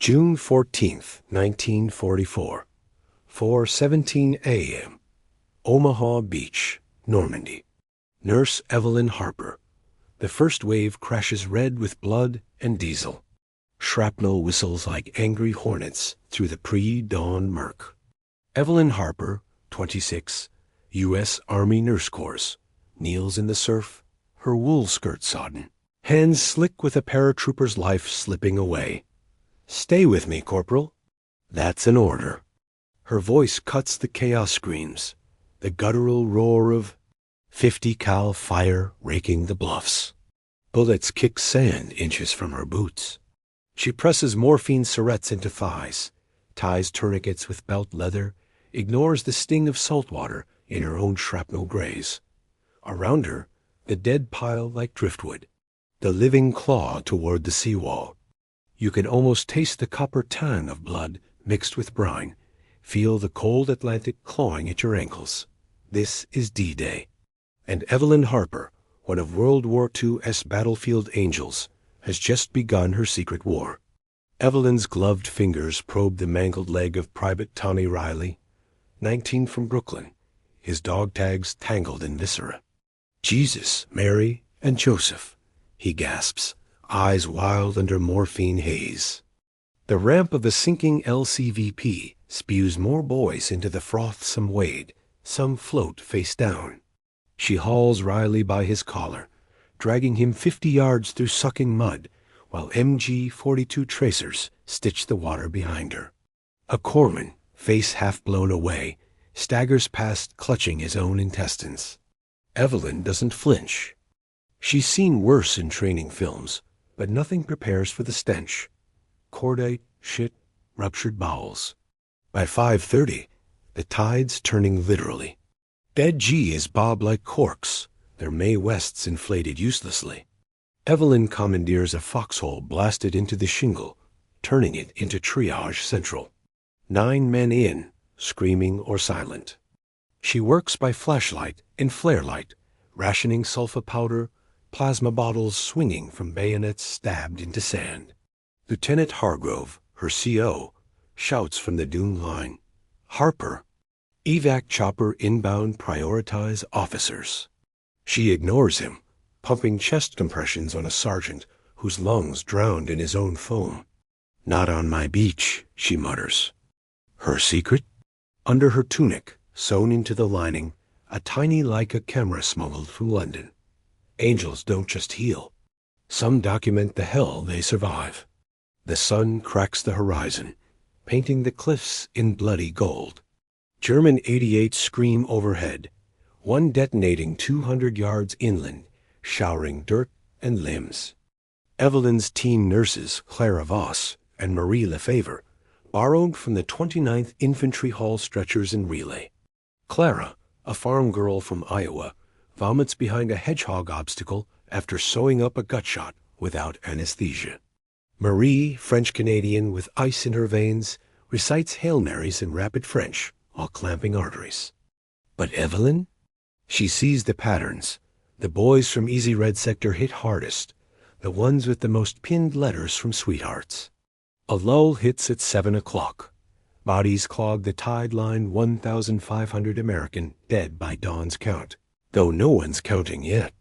June 14th, 1944, 4:17 a.m. Omaha Beach, Normandy. Nurse Evelyn Harper. The first wave crashes red with blood and diesel. Shrapnel whistles like angry hornets through the pre-dawn murk. Evelyn Harper, 26, U.S. Army Nurse Corps, kneels in the surf, her wool skirt sodden, hands slick with a paratrooper's life slipping away. "Stay with me, Corporal." That's an order. Her voice cuts the chaos screams, the guttural roar of 50 cal fire raking the bluffs. Bullets kick sand inches from her boots. She presses morphine syrettes into thighs, ties tourniquets with belt leather, ignores the sting of salt water in her own shrapnel graze. Around her, the dead pile like driftwood, the living claw toward the seawall. You can almost taste the copper tan of blood mixed with brine, feel the cold Atlantic clawing at your ankles. This is D-Day. And Evelyn Harper, one of World War II's battlefield angels, has just begun her secret war. Evelyn's gloved fingers probe the mangled leg of Private Tommy Riley, 19 from Brooklyn, his dog tags tangled in viscera. "Jesus, Mary, and Joseph," he gasps, eyes wild under morphine haze. The ramp of the sinking LCVP spews more boys into the frothsome wade. Some float face down. She hauls Riley by his collar, dragging him 50 yards through sucking mud, while MG-42 tracers stitch the water behind her. A corpsman, face half blown away, staggers past clutching his own intestines. Evelyn doesn't flinch. She's seen worse in training films, but nothing prepares for the stench. Cordite, shit, ruptured bowels. By 5:30, the tide's turning literally. Dead G's bob like corks, their Mae Wests inflated uselessly. Evelyn commandeers a foxhole blasted into the shingle, turning it into triage central. 9 men in, screaming or silent. She works by flashlight and flare light, rationing sulfa powder, plasma bottles swinging from bayonets stabbed into sand. Lieutenant Hargrove, her CO, shouts from the dune line, "Harper, evac chopper inbound, prioritize officers." She ignores him, pumping chest compressions on a sergeant whose lungs drowned in his own foam. "Not on my beach," she mutters. Her secret? Under her tunic, sewn into the lining, a tiny Leica camera smuggled from London. Angels don't just heal. Some document the hell they survive. The sun cracks the horizon, painting the cliffs in bloody gold. German 88s scream overhead, one detonating 200 yards inland, showering dirt and limbs. Evelyn's teen nurses, Clara Voss and Marie Lefevre, borrowed from the 29th Infantry Hall stretchers and relay. Clara, a farm girl from Iowa, vomits behind a hedgehog obstacle after sewing up a gut shot without anesthesia. Marie, French-Canadian with ice in her veins, recites Hail Marys in rapid French while clamping arteries. But Evelyn? She sees the patterns. The boys from Easy Red Sector hit hardest, the ones with the most pinned letters from sweethearts. A lull hits at 7 o'clock. Bodies clog the tide line, 1,500 American dead by dawn's count, though no one's counting yet.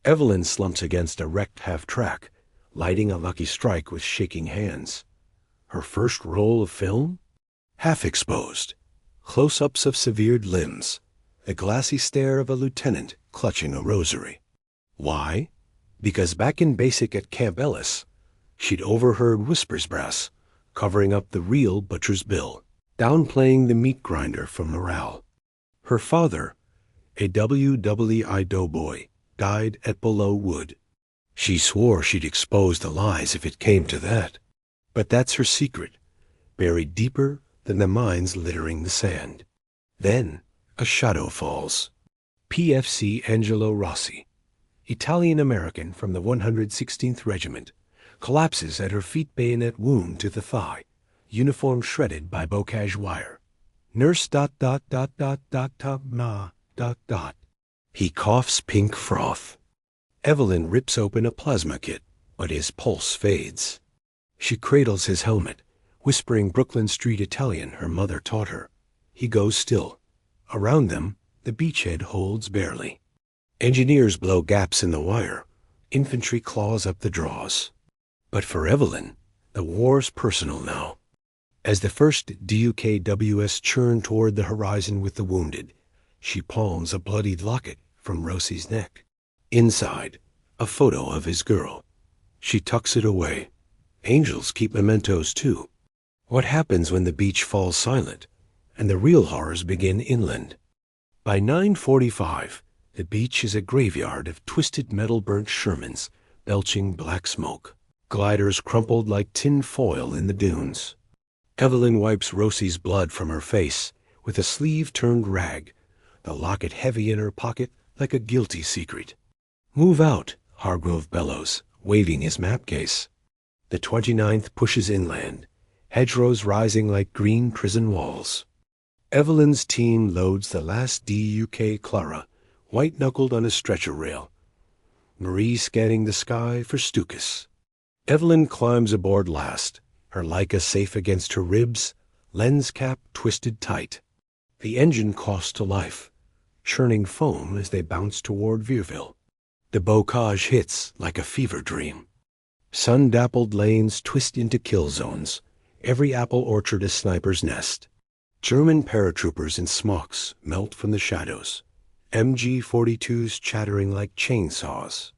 Evelyn slumps against a wrecked half-track, lighting a lucky strike with shaking hands. Her first roll of film? Half exposed. Close-ups of severed limbs. The glassy stare of a lieutenant clutching a rosary. Why? Because back in basic at Camp Ellis, she'd overheard whispers brass, covering up the real butcher's bill, downplaying the meat grinder from morale. Her father, a WWII doughboy, died at Below Wood. She swore she'd expose the lies if it came to that. But that's her secret, buried deeper than the mines littering the sand. Then a shadow falls. PFC Angelo Rossi, Italian-American from the 116th Regiment, collapses at her feet, bayonet wound to the thigh, uniform shredded by bocage wire. Nurse ... ma ... He coughs pink froth. Evelyn rips open a plasma kit, but his pulse fades. She cradles his helmet, whispering Brooklyn Street Italian her mother taught her. He goes still. Around them, the beachhead holds barely. Engineers blow gaps in the wire. Infantry claws up the draws. But for Evelyn, the war's personal now. As the first DUKWS churn toward the horizon with the wounded, she palms a bloodied locket from Rossi's neck. Inside, a photo of his girl. She tucks it away. Angels keep mementos too. What happens when the beach falls silent and the real horrors begin inland? By 9:45, the beach is a graveyard of twisted metal-burnt Shermans belching black smoke. Gliders crumpled like tin foil in the dunes. Evelyn wipes Rossi's blood from her face with a sleeve-turned rag, the locket heavy in her pocket like a guilty secret. "Move out," Hargrove bellows, waving his map case. The 29th pushes inland, hedgerows rising like green prison walls. Evelyn's team loads the last DUK Clara, white-knuckled on a stretcher rail. Marie scanning the sky for Stukas. Evelyn climbs aboard last, her Leica safe against her ribs, lens cap twisted tight. The engine coughs to life, churning foam as they bounce toward Vierville. The bocage hits like a fever dream. Sun-dappled lanes twist into kill zones, every apple orchard a sniper's nest. German paratroopers in smocks melt from the shadows, MG-42s chattering like chainsaws.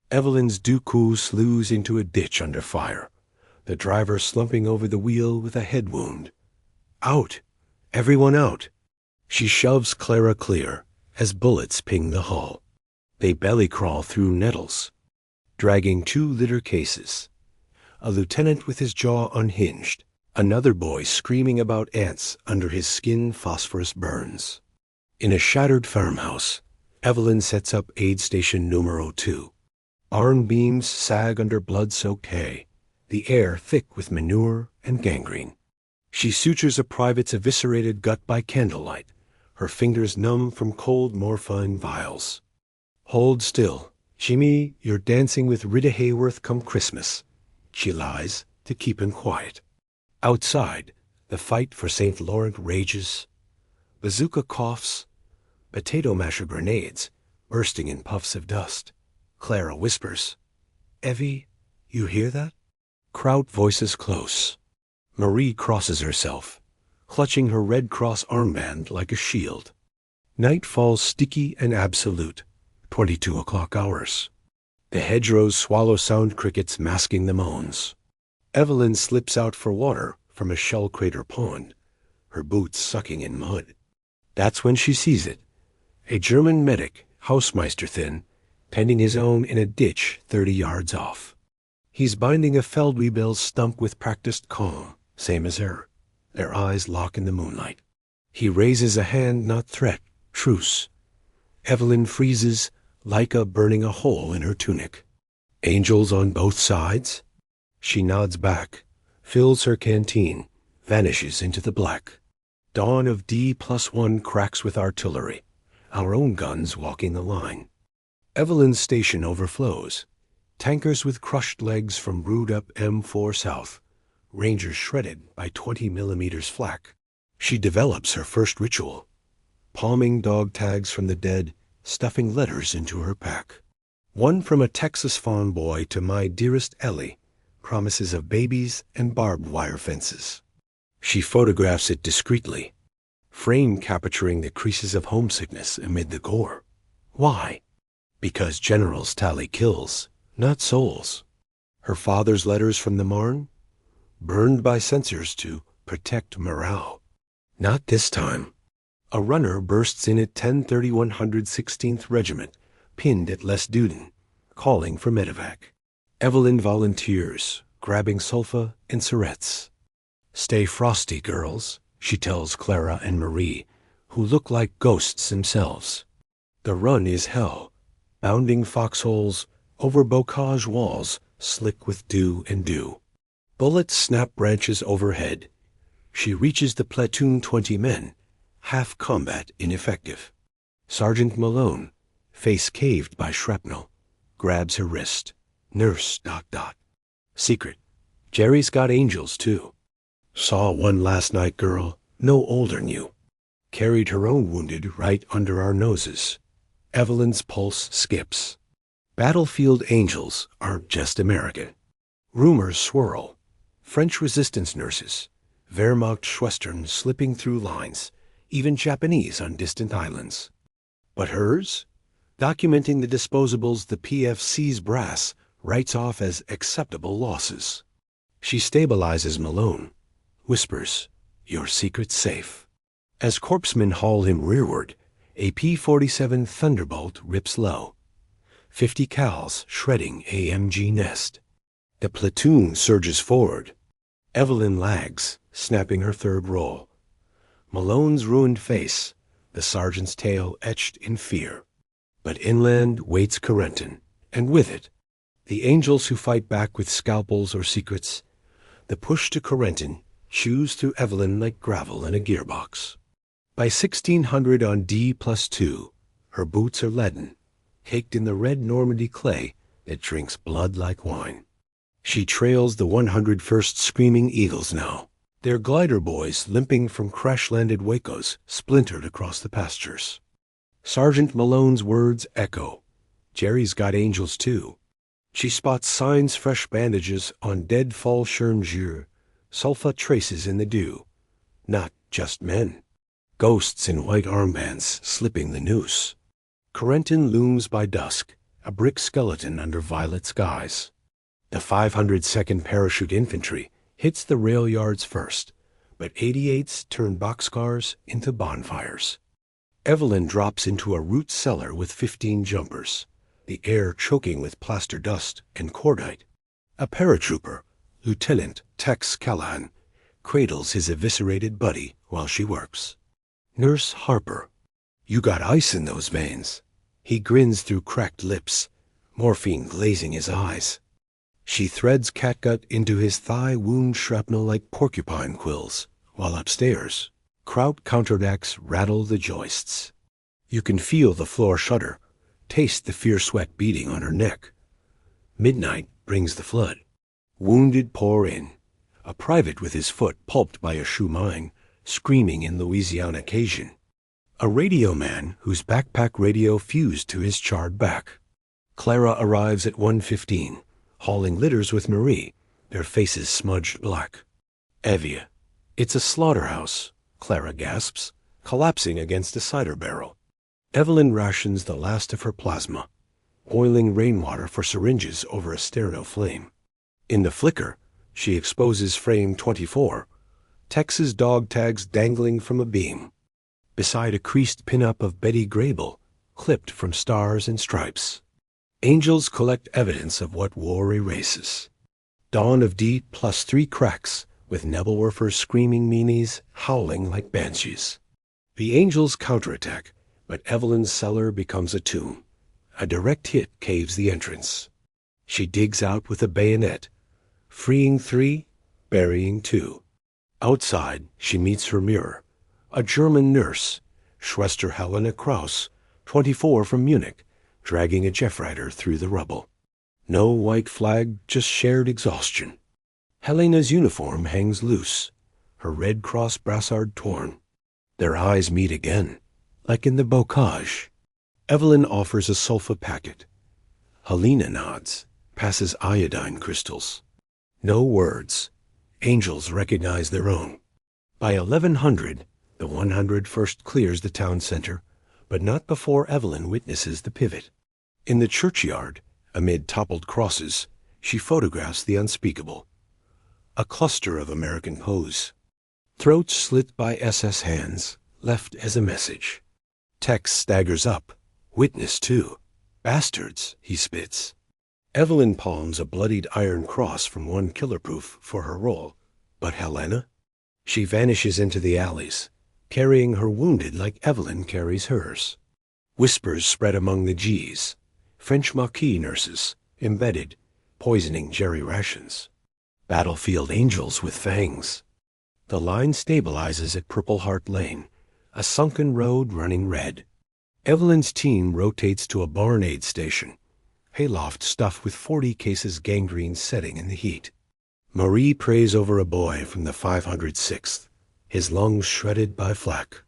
Evelyn's Dooku slews into a ditch under fire, the driver slumping over the wheel with a head wound. Out! Everyone out! She shoves Clara clear as bullets ping the hull. They belly crawl through nettles, dragging 2 litter cases. A lieutenant with his jaw unhinged, another boy screaming about ants under his skin phosphorus burns. In a shattered farmhouse, Evelyn sets up aid station numero 2. Iron beams sag under blood-soaked hay, the air thick with manure and gangrene. She sutures a private's eviscerated gut by candlelight, her fingers numb from cold morphine vials. "Hold still. Jimmy, you're dancing with Rita Hayworth come Christmas," she lies to keep him quiet. Outside, the fight for St. Laurent rages. Bazooka coughs, potato masher grenades bursting in puffs of dust. Clara whispers, "Evie, you hear that?" Kraut voices close. Marie crosses herself, clutching her Red Cross armband like a shield. Night falls sticky and absolute, 22 o'clock hours. The hedgerows swallow sound crickets masking the moans. Evelyn slips out for water from a shell crater pond, her boots sucking in mud. That's when she sees it. A German medic, Hausmeister thin, pending his own in a ditch 30 yards off. He's binding a Feldwebel's stump with practiced calm, same as her. Their eyes lock in the moonlight. He raises a hand, not threat, truce. Evelyn freezes, Leica burning a hole in her tunic. Angels on both sides? She nods back, fills her canteen, vanishes into the black. Dawn of D+1 cracks with artillery, our own guns walking the line. Evelyn's station overflows. Tankers with crushed legs from brewed-up M4 South. Rangers shredded by 20 millimeters flak. She develops her first ritual. Palming dog tags from the dead, stuffing letters into her pack. One from a Texas farm boy to my dearest Ellie. Promises of babies and barbed wire fences. She photographs it discreetly. Frame capturing the creases of homesickness amid the gore. Why? Because generals tally kills, not souls. Her father's letters from the Marne? Burned by censors to protect morale. Not this time. A runner bursts in at 10:30 116th Regiment, pinned at Les Duden, calling for medevac. Evelyn volunteers, grabbing sulfa and syrettes. "Stay frosty, girls," she tells Clara and Marie, who look like ghosts themselves. The run is hell. Bounding foxholes, over bocage walls, slick with dew and dew. Bullets snap branches overhead. She reaches the platoon 20 men, half combat ineffective. Sergeant Malone, face caved by shrapnel, grabs her wrist. Nurse, ... Secret. Jerry's got angels, too. Saw one last night, girl, no older'n you. Carried her own wounded right under our noses. Evelyn's pulse skips. Battlefield angels are just American. Rumors swirl. French resistance nurses, Wehrmacht Schwestern slipping through lines, even Japanese on distant islands. But hers? Documenting the disposables the PFC's brass writes off as acceptable losses. She stabilizes Malone, whispers, "Your secret's safe." As corpsmen haul him rearward, a P-47 Thunderbolt rips low. 50 cals shredding AMG nest. The platoon surges forward. Evelyn lags, snapping her third roll. Malone's ruined face, the sergeant's tale etched in fear. But inland waits Corentin, and with it, the angels who fight back with scalpels or secrets. The push to Corentin chews through Evelyn like gravel in a gearbox. By 1600 on D+2, her boots are leaden, caked in the red Normandy clay that drinks blood like wine. She trails the 101st Screaming Eagles now, their glider boys limping from crash-landed Wacos splintered across the pastures. Sergeant Malone's words echo. Jerry's got angels too. She spots signs, fresh bandages on dead fall Shermans, sulfa traces in the dew. Not just men. Ghosts in white armbands slipping the noose. Corentin looms by dusk, a brick skeleton under violet skies. The 502nd Parachute Infantry hits the rail yards first, but 88s turn boxcars into bonfires. Evelyn drops into a root cellar with 15 jumpers, the air choking with plaster dust and cordite. A paratrooper, Lieutenant Tex Callahan, cradles his eviscerated buddy while she works. Nurse Harper, "You got ice in those veins." He grins through cracked lips, morphine glazing his eyes. She threads catgut into his thigh wound shrapnel like porcupine quills, while upstairs, Kraut counterdecks rattle the joists. You can feel the floor shudder, taste the fierce sweat beating on her neck. Midnight brings the flood. Wounded pour in. A private with his foot pulped by a shoe mine, screaming in Louisiana Cajun. A radio man whose backpack radio fused to his charred back. Clara arrives at 1:15, hauling litters with Marie, their faces smudged black. Evia. "It's a slaughterhouse," Clara gasps, collapsing against a cider barrel. Evelyn rations the last of her plasma, boiling rainwater for syringes over a sterno flame. In the flicker, she exposes frame 24, Tex's dog tags dangling from a beam. Beside a creased pinup of Betty Grable, clipped from Stars and Stripes. Angels collect evidence of what war erases. Dawn of D+3 cracks, with Nebelwerfer's screaming meanies howling like banshees. The angels counterattack, but Evelyn's cellar becomes a tomb. A direct hit caves the entrance. She digs out with a bayonet, freeing 3, burying 2. Outside, she meets her mirror. A German nurse, Schwester Helena Kraus, 24 from Munich, dragging a Jeff Rider through the rubble. No white flag, just shared exhaustion. Helena's uniform hangs loose, her Red Cross brassard torn. Their eyes meet again, like in the bocage. Evelyn offers a sulfa packet. Helena nods, passes iodine crystals. No words. Angels recognize their own. By 1100, the 101st clears the town center, but not before Evelyn witnesses the pivot. In the churchyard, amid toppled crosses, she photographs the unspeakable. A cluster of American pose. Throats slit by SS hands, left as a message. Tex staggers up. Witness, too. "Bastards," he spits. Evelyn palms a bloodied iron cross from one killerproof for her roll. But Helena? She vanishes into the alleys, carrying her wounded like Evelyn carries hers. Whispers spread among the G's. French maquis nurses, embedded, poisoning Jerry rations. Battlefield angels with fangs. The line stabilizes at Purple Heart Lane, a sunken road running red. Evelyn's team rotates to a barn aid station, hayloft stuffed with 40 cases gangrene setting in the heat. Marie prays over a boy from the 506th, his lungs shredded by flak.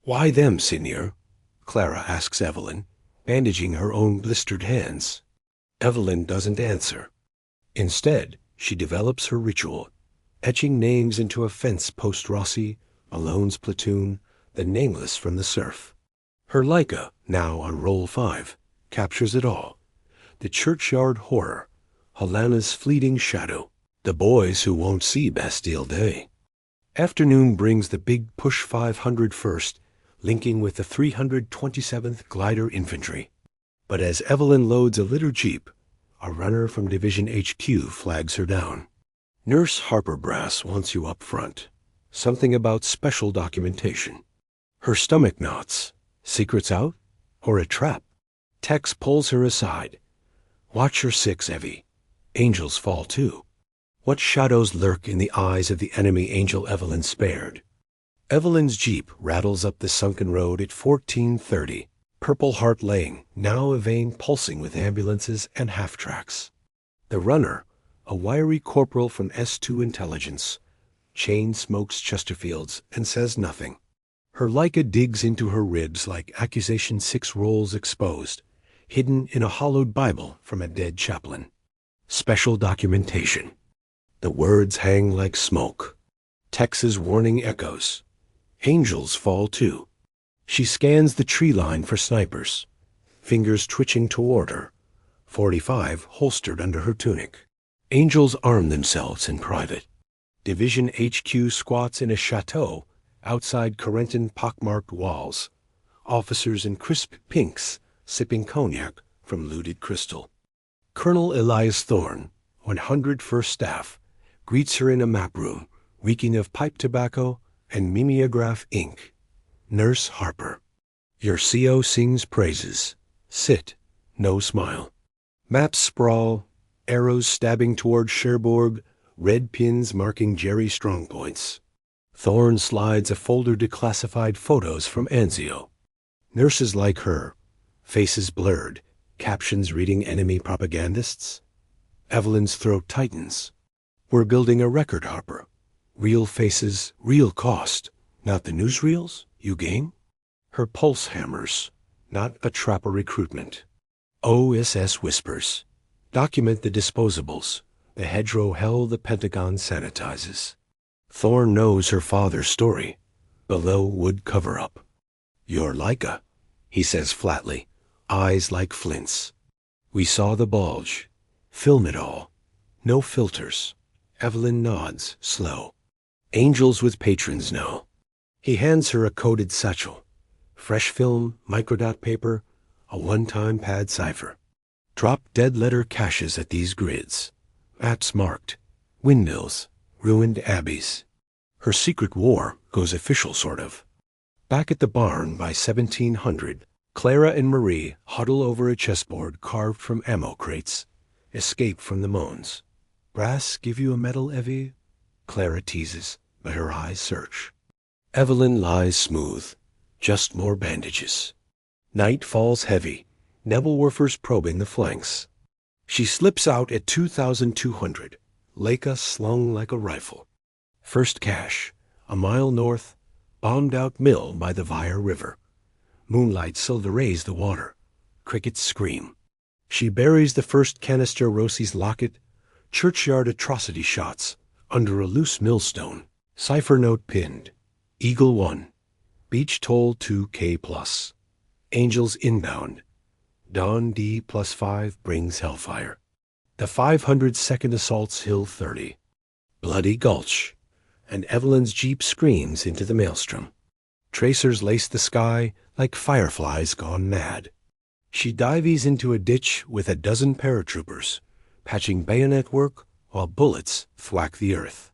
"Why them, Seigneur?" Clara asks Evelyn, bandaging her own blistered hands. Evelyn doesn't answer. Instead, she develops her ritual, etching names into a fence post Rossi, Malone's platoon, the nameless from the surf. Her Leica, now on roll 5, captures it all. The churchyard horror, Helena's fleeting shadow, the boys who won't see Bastille Day. Afternoon brings the big Push 500 first, linking with the 327th Glider Infantry. But as Evelyn loads a little jeep, a runner from Division HQ flags her down. "Nurse Harper Brass wants you up front. Something about special documentation." Her stomach knots. Secrets out? Or a trap? Tex pulls her aside. "Watch your 6, Evie. Angels fall too." What shadows lurk in the eyes of the enemy angel Evelyn spared? Evelyn's jeep rattles up the sunken road at 14:30. Purple Heart Lane, now a vein pulsing with ambulances and half-tracks. The runner, a wiry corporal from S2 Intelligence, chain smokes Chesterfields and says nothing. Her Leica digs into her ribs like Accusation 6 rolls exposed, hidden in a hollowed Bible from a dead chaplain. Special documentation. The words hang like smoke. Tex's warning echoes. Angels fall too. She scans the tree line for snipers, fingers twitching toward her, 45 holstered under her tunic. Angels arm themselves in private. Division HQ squats in a chateau outside Corentin pockmarked walls, officers in crisp pinks sipping cognac from looted crystal. Colonel Elias Thorne, 101st Staff, greets her in a map room, reeking of pipe tobacco and mimeograph ink. Nurse Harper. Your CO sings praises. Sit, no smile. Maps sprawl, arrows stabbing toward Cherbourg, red pins marking Jerry strongpoints. Thorne slides a folder declassified photos from Anzio. Nurses like her, faces blurred, captions reading enemy propagandists. Evelyn's throat tightens. We're building a record, Harper. Real faces, real cost. Not the newsreels? You game? Her pulse hammers. Not a trapper recruitment. OSS whispers. Document the disposables. The hedgerow hell the Pentagon sanitizes. Thorne knows her father's story. Below wood cover-up. Your Leica, he says flatly, eyes like flints. We saw the bulge. Film it all. No filters. Evelyn nods, slow. Angels with patrons know. He hands her a coded satchel. Fresh film, microdot paper, a one-time pad cipher. Drop dead letter caches at these grids. Maps marked. Windmills. Ruined abbeys. Her secret war goes official, sort of. Back at the barn by 1700, Clara and Marie huddle over a chessboard carved from ammo crates. Escape from the moans. Brass give you a medal, Evie? Clara teases, but her eyes search. Evelyn lies smooth. Just more bandages. Night falls heavy. Nebelwerfers probing the flanks. She slips out at 2,200. Leica slung like a rifle. First cache, a mile north, bombed-out mill by the Vire River. Moonlight silverays the water. Crickets scream. She buries the first canister Rossi's locket, churchyard atrocity shots, under a loose millstone. Cipher note pinned. Eagle 1. Beach toll 2K+. Angels inbound. Dawn D +5 brings hellfire. The 502nd assaults Hill 30. Bloody Gulch. And Evelyn's jeep screams into the maelstrom. Tracers lace the sky like fireflies gone mad. She dives into a ditch with a dozen paratroopers, patching bayonet work while bullets thwack the earth.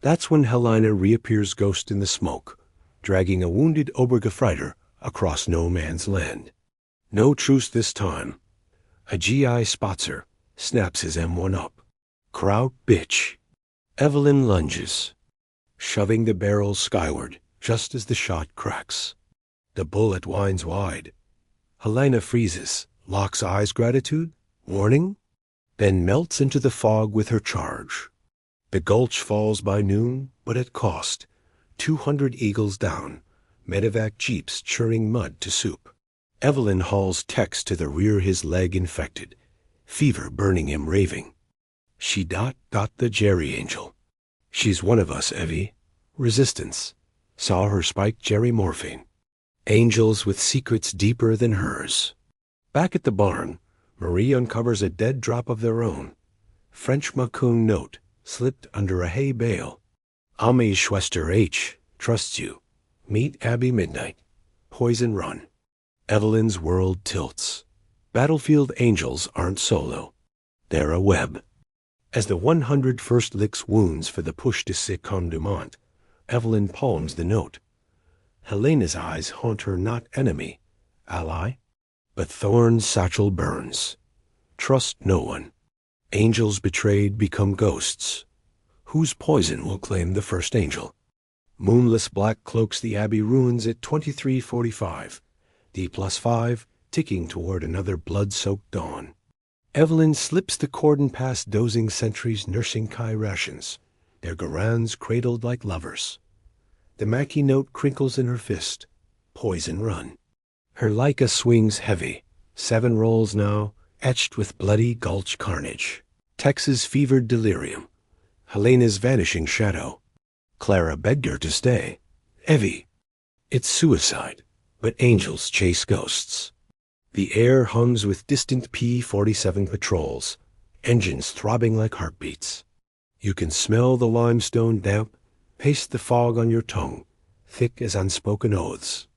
That's when Helena reappears ghost in the smoke, dragging a wounded Obergefreiter across no man's land. No truce this time. A GI spots her, snaps his M1 up. Kraut bitch. Evelyn lunges, shoving the barrel skyward just as the shot cracks. The bullet winds wide. Helena freezes, locks eyes gratitude, warning, then melts into the fog with her charge. The Gulch falls by noon, but at cost. 200 eagles down, medevac jeeps churning mud to soup. Evelyn hauls Tex to the rear, his leg infected, fever burning him raving. She dot the Jerry Angel. She's one of us, Evie. Resistance. Saw her spike Jerry morphine. Angels with secrets deeper than hers. Back at the barn, Marie uncovers a dead drop of their own. French Macun note, slipped under a hay bale. Ami Schwester H. trusts you. Meet Abbey midnight. Poison run. Evelyn's world tilts. Battlefield angels aren't solo. They're a web. As the 101st licks wounds for the push to secondement, Evelyn palms the note. Helena's eyes haunt her not enemy, ally, but Thorn's satchel burns. Trust no one. Angels betrayed become ghosts. Whose poison will claim the first angel? Moonless black cloaks the Abbey ruins at 23:45. D+5 ticking toward another blood-soaked dawn. Evelyn slips the cordon past dozing sentries nursing Kai rations, their garans cradled like lovers. The maquis note crinkles in her fist. Poison run. Her Leica swings heavy. 7 rolls now, etched with bloody Gulch carnage. Tex's fevered delirium. Helena's vanishing shadow. Clara begged her to stay. Evie. It's suicide, but angels chase ghosts. The air hums with distant P-47 patrols, engines throbbing like heartbeats. You can smell the limestone damp, paste the fog on your tongue, thick as unspoken oaths.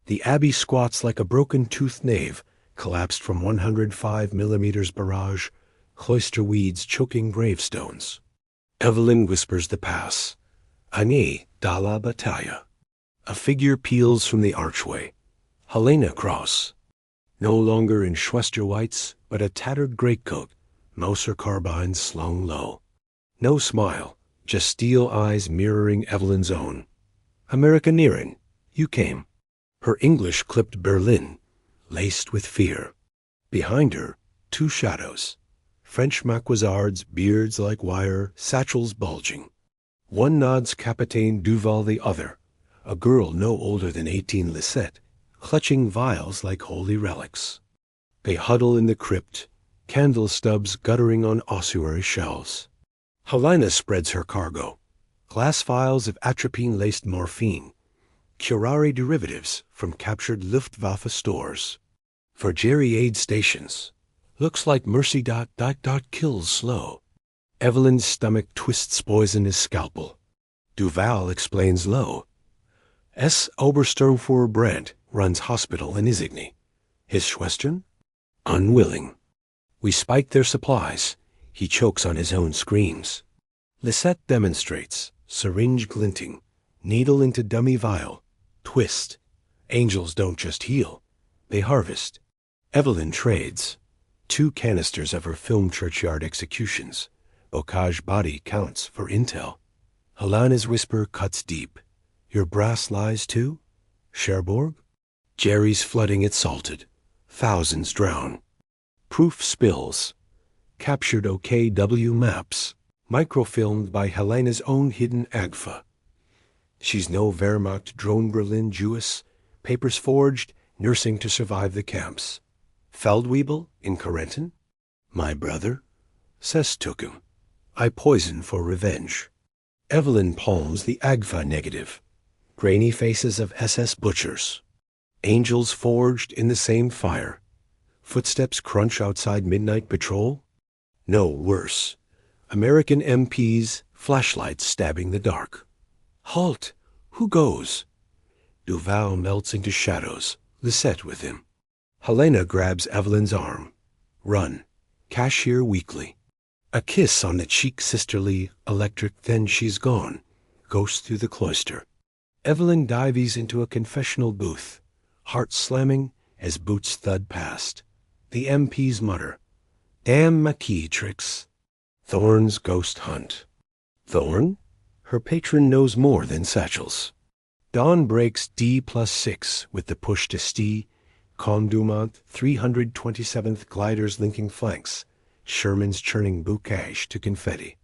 The Abbey squats like a broken-toothed nave, collapsed from 105 millimeters barrage, cloister weeds choking gravestones. Evelyn whispers the pass. Agni dalla battaglia. A figure peels from the archway. Helena cross. No longer in Schwester whites, but a tattered greatcoat, Mauser carbines slung low. No smile, just steel eyes mirroring Evelyn's own. Amerikaneerin, you came. Her English clipped Berlin, laced with fear. Behind her, 2 shadows. French maquisards, beards like wire, satchels bulging. One nods Capitaine Duval, the other, a girl no older than 18 Lisette, clutching vials like holy relics. They huddle in the crypt, candle stubs guttering on ossuary shelves. Helena spreads her cargo. Glass vials of atropine-laced morphine. Curare derivatives from captured Luftwaffe stores. For Jerry aid stations. Looks like Mercy kills slow. Evelyn's stomach twists poisonous scalpel. Duval explains low. S. Obersturmfuhrer Brandt runs hospital in Isigny. His Schwestern? Unwilling. We spike their supplies. He chokes on his own screams. Lisette demonstrates, syringe glinting, needle into dummy vial, twist. Angels don't just heal, they harvest. Evelyn trades. 2 canisters of her film churchyard executions. Bocage body counts for intel. Helena's whisper cuts deep. Your brass lies too? Cherbourg? Jerry's flooding it salted. Thousands drown. Proof spills. Captured OKW maps. Microfilmed by Helena's own hidden AGFA. She's no Wehrmacht drone Berlin Jewess. Papers forged, nursing to survive the camps. Feldwebel in Corentin? My brother? Sess took him. I poison for revenge. Evelyn palms the AGFA negative. Grainy faces of SS butchers. Angels forged in the same fire. Footsteps crunch outside midnight patrol? No, worse. American MPs, flashlights stabbing the dark. Halt! Who goes? Duval melts into shadows, Lisette with him. Helena grabs Evelyn's arm. Run. Cashier weakly. A kiss on the cheek sisterly, electric, then she's gone. Ghost through the cloister. Evelyn dives into a confessional booth. Heart slamming as boots thud past. The MPs mutter. Damn maquis tricks. Thorn's ghost hunt. Thorn? Her patron knows more than satchels. Dawn breaks D+6 with the push to Sti, Condumant, 327th gliders linking flanks, Shermans churning bocage to confetti.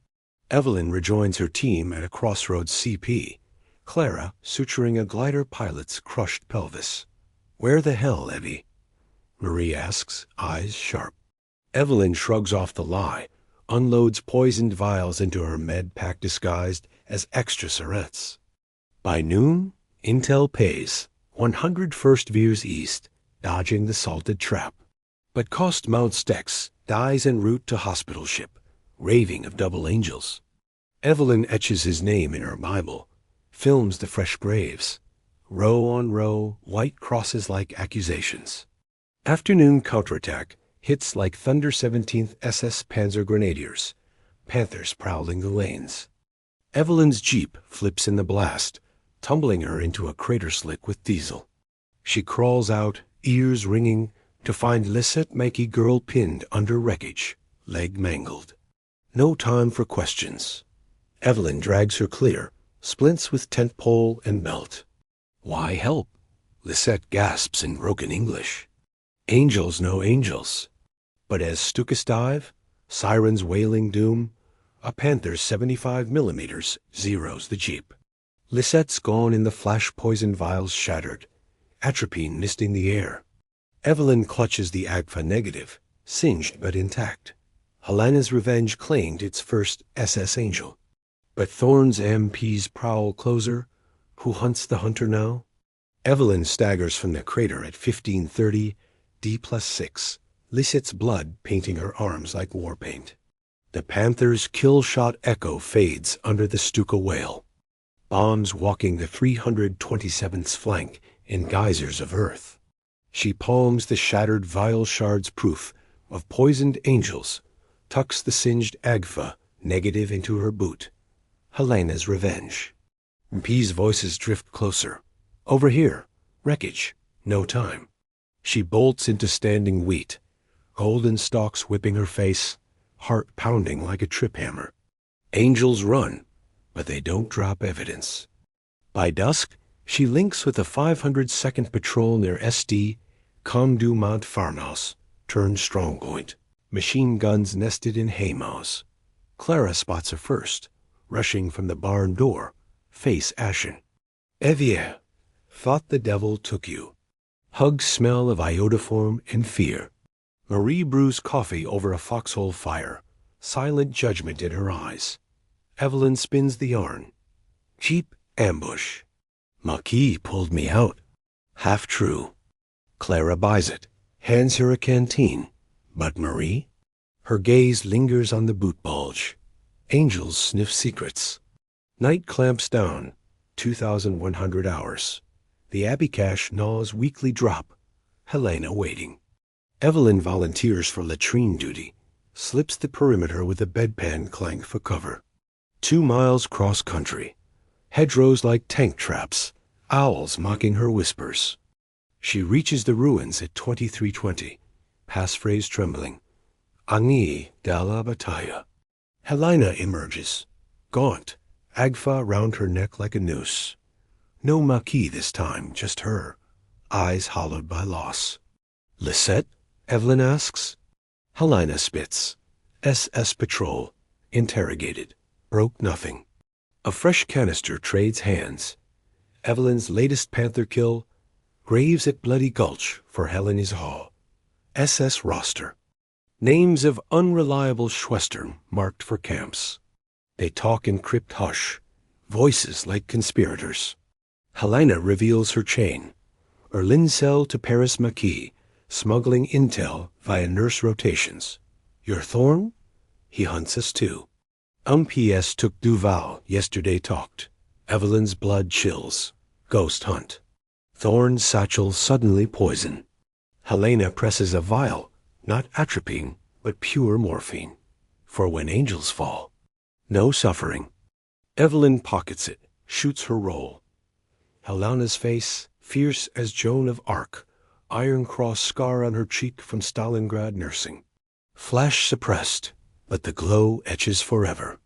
Evelyn rejoins her team at a crossroads CP, Clara suturing a glider pilot's crushed pelvis. "Where the hell, Evie?" Marie asks, eyes sharp. Evelyn shrugs off the lie, unloads poisoned vials into her med pack disguised as extra syrettes. By noon, intel pays, 101st veers east, dodging the salted trap. But Cost Mount Stex dies en route to hospital ship, raving of double angels. Evelyn etches his name in her Bible, films the fresh graves. Row on row, white crosses-like accusations. Afternoon counterattack hits like Thunder 17th SS Panzer Grenadiers, panthers prowling the lanes. Evelyn's jeep flips in the blast, tumbling her into a crater slick with diesel. She crawls out, ears ringing, to find Lisette Maquis girl pinned under wreckage, leg mangled. No time for questions. Evelyn drags her clear, splints with tent pole and belt. "Why help?" Lisette gasps in broken English. Angels know angels. But as Stukas dive, sirens wailing doom, a Panther's 75mm zeroes the jeep. Lisette's gone in the flash-poisoned vials shattered, atropine misting the air. Evelyn clutches the Agfa negative, singed but intact. Helena's revenge claimed its first SS Angel. But Thorne's MP's prowl closer, who hunts the hunter now? Evelyn staggers from the crater at 1530, D+6, Lisette's blood painting her arms like war paint. The Panther's kill-shot echo fades under the Stuka whale. Bombs walking the 327th's flank in geysers of earth. She palms the shattered vial shards proof of poisoned angels, tucks the singed Agfa negative into her boot. Helena's revenge. MP's voices drift closer. "Over here. Wreckage. No time." She bolts into standing wheat, golden stalks whipping her face, heart pounding like a trip hammer. Angels run, but they don't drop evidence. By dusk, she links with the 502nd Patrol near SD, Comme du Mont farmhouse, turned strongpoint. Machine guns nested in haymows. Clara spots her first, rushing from the barn door, face ashen. "Evie, thought the devil took you." Hugs smell of iodoform and fear. Marie brews coffee over a foxhole fire, silent judgment in her eyes. Evelyn spins the yarn. "Jeep ambush. Maquis pulled me out." Half true. Clara buys it, hands her a canteen. But Marie? Her gaze lingers on the boot bulge. Angels sniff secrets. Night clamps down, 2,100 hours. The Abbey cache gnaws weekly drop. Helena waiting. Evelyn volunteers for latrine duty, slips the perimeter with a bedpan clank for cover. 2 miles cross country. Hedgerows like tank traps, owls mocking her whispers. She reaches the ruins at 2320, passphrase trembling. Agni dalla battaglia. Helena emerges, gaunt, Agfa round her neck like a noose. No Maquis this time, just her, eyes hollowed by loss. "Lisette?" Evelyn asks. Helena spits. SS Patrol, interrogated, broke nothing. A fresh canister trades hands. Evelyn's latest Panther kill, graves at Bloody Gulch for Helena's Hall. SS roster. Names of unreliable Schwestern marked for camps. They talk in crypt hush, voices like conspirators. Helena reveals her chain. Erlincell to Paris Maquis, smuggling intel via nurse rotations. "Your Thorn? He hunts us too." PS took Duval, yesterday talked. Evelyn's blood chills. Ghost hunt. Thorn's satchel suddenly poison. Helena presses a vial, not atropine, but pure morphine. For when angels fall. No suffering. Evelyn pockets it, shoots her roll. Helena's face, fierce as Joan of Arc, Iron Cross scar on her cheek from Stalingrad nursing. Flash suppressed, but the glow etches forever.